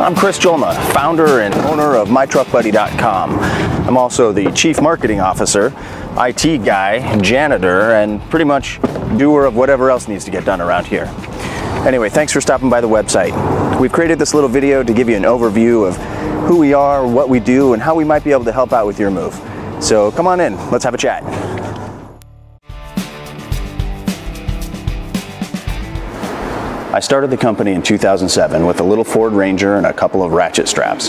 I'm Chris Jolma, founder and owner of MyTruckBuddy.com. I'm also the Chief Marketing Officer, IT guy, janitor, and pretty much doer of whatever else needs to get done around here. Anyway, thanks for stopping by the website. We've created this little video to give you an overview of who we are, what we do, and how we might be able to help out with your move. So come on in, let's have a chat. I started the company in 2007 with a little Ford Ranger and a couple of ratchet straps.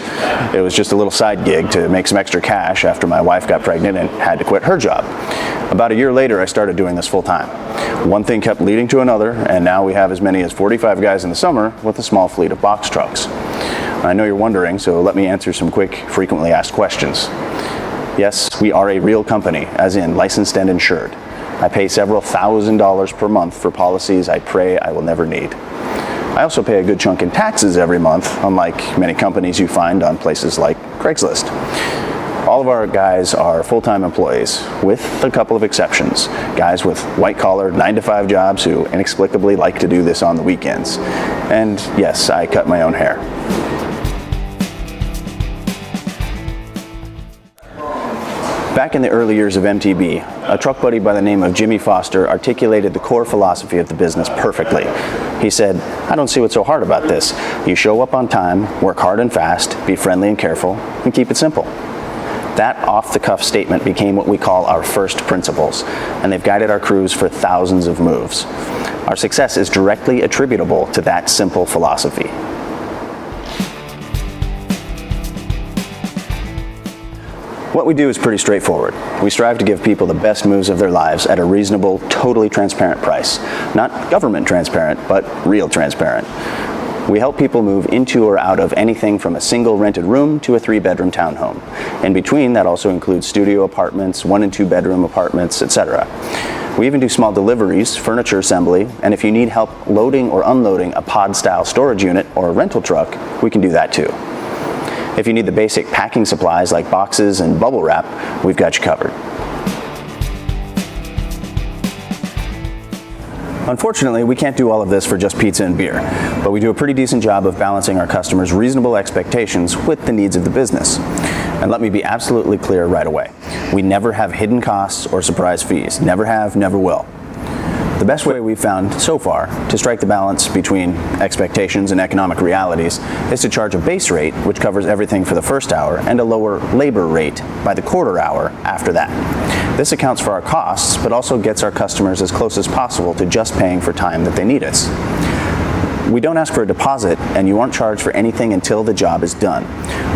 It was just a little side gig to make some extra cash after my wife got pregnant and had to quit her job. About a year later, I started doing this full time. One thing kept leading to another, and now we have as many as 45 guys in the summer with a small fleet of box trucks. I know you're wondering, so let me answer some quick, frequently asked questions. Yes, we are a real company, as in licensed and insured. I pay several $1,000s per month for policies I pray I will never need. I also pay a good chunk in taxes every month, unlike many companies you find on places like Craigslist. All of our guys are full-time employees, with a couple of exceptions. Guys with white-collar 9-to-5 jobs who inexplicably like to do this on the weekends. And yes, I cut my own hair. Back in the early years of MTB, a truck buddy by the name of Jimmy Foster articulated the core philosophy of the business perfectly. He said, "I don't see what's so hard about this. You show up on time, work hard and fast, be friendly and careful, and keep it simple." That off-the-cuff statement became what we call our first principles, and they've guided our crews for thousands of moves. Our success is directly attributable to that simple philosophy. What we do is pretty straightforward. We strive to give people the best moves of their lives at a reasonable, totally transparent price. Not government transparent, but real transparent. We help people move into or out of anything from a single rented room to a 3-bedroom townhome. In between, that also includes studio apartments, 1- and 2-bedroom apartments, etc. We even do small deliveries, furniture assembly, and if you need help loading or unloading a pod-style storage unit or a rental truck, we can do that too. If you need the basic packing supplies like boxes and bubble wrap, we've got you covered. Unfortunately, we can't do all of this for just pizza and beer, but we do a pretty decent job of balancing our customers' reasonable expectations with the needs of the business. And let me be absolutely clear right away. We never have hidden costs or surprise fees. Never have, never will. The best way we've found so far to strike the balance between expectations and economic realities is to charge a base rate, which covers everything for the first hour, and a lower labor rate by the quarter hour after that. This accounts for our costs, but also gets our customers as close as possible to just paying for time that they need us. We don't ask for a deposit, and you aren't charged for anything until the job is done.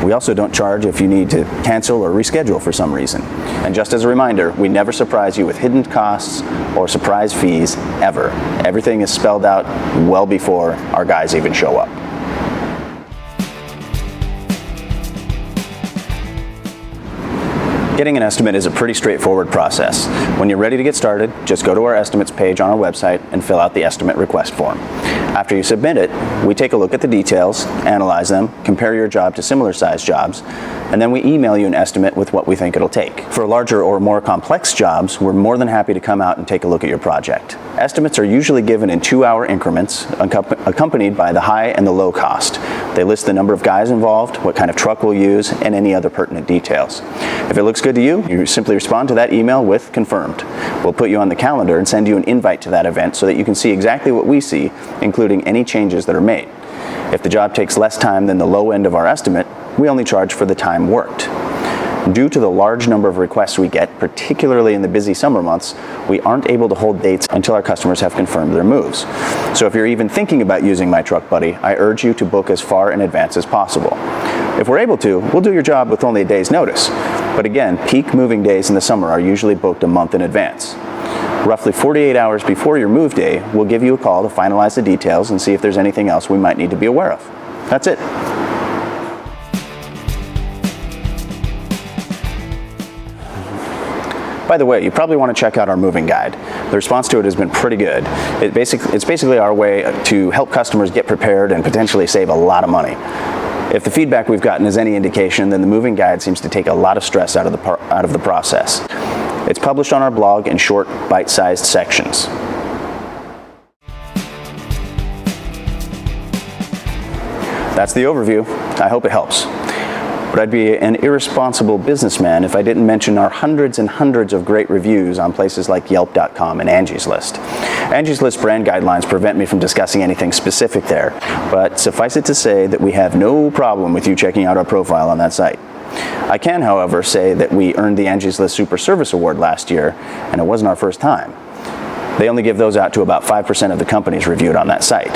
We also don't charge if you need to cancel or reschedule for some reason. And just as a reminder, we never surprise you with hidden costs or surprise fees, ever. Everything is spelled out well before our guys even show up. Getting an estimate is a pretty straightforward process. When you're ready to get started, just go to our estimates page on our website and fill out the estimate request form. After you submit it, we take a look at the details, analyze them, compare your job to similar sized jobs, and then we email you an estimate with what we think it'll take. For larger or more complex jobs, we're more than happy to come out and take a look at your project. Estimates are usually given in 2-hour increments, accompanied by the high and the low cost. They list the number of guys involved, what kind of truck we'll use, and any other pertinent details. If it looks good to you, you simply respond to that email with confirmed. We'll put you on the calendar and send you an invite to that event so that you can see exactly what we see, including any changes that are made. If the job takes less time than the low end of our estimate, we only charge for the time worked. Due to the large number of requests we get, particularly in the busy summer months, we aren't able to hold dates until our customers have confirmed their moves. So if you're even thinking about using My Truck Buddy, I urge you to book as far in advance as possible. If we're able to, we'll do your job with only a day's notice. But again, peak moving days in the summer are usually booked a month in advance. Roughly 48 hours before your move day, we'll give you a call to finalize the details and see if there's anything else we might need to be aware of. That's it. By the way, you probably want to check out our moving guide. The response to it has been pretty good. It's basically our way to help customers get prepared and potentially save a lot of money. If the feedback we've gotten is any indication, then the moving guide seems to take a lot of stress out of the process. It's published on our blog in short, bite-sized sections. that's the overview. I hope it helps. But I'd be an irresponsible businessman if I didn't mention our hundreds and hundreds of great reviews on places like Yelp.com and Angie's List. Angie's List brand guidelines prevent me from discussing anything specific there, but suffice it to say that we have no problem with you checking out our profile on that site. I can, however, say that we earned the Angie's List Super Service Award last year, and it wasn't our first time. They only give those out to about 5% of the companies reviewed on that site.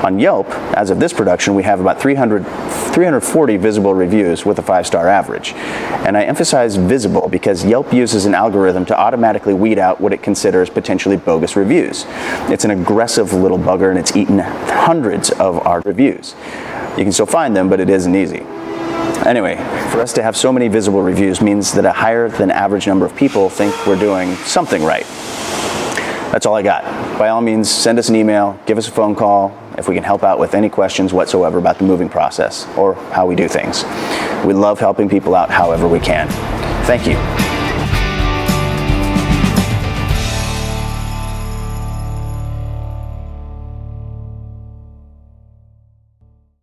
On Yelp, as of this production, we have about 340 visible reviews with a 5-star average. And I emphasize visible because Yelp uses an algorithm to automatically weed out what it considers potentially bogus reviews. It's an aggressive little bugger, and it's eaten hundreds of our reviews. You can still find them, but it isn't easy. Anyway, for us to have so many visible reviews means that a higher than average number of people think we're doing something right. That's all I got. By all means, send us an email, give us a phone call if we can help out with any questions whatsoever about the moving process or how we do things. We love helping people out however we can. Thank you.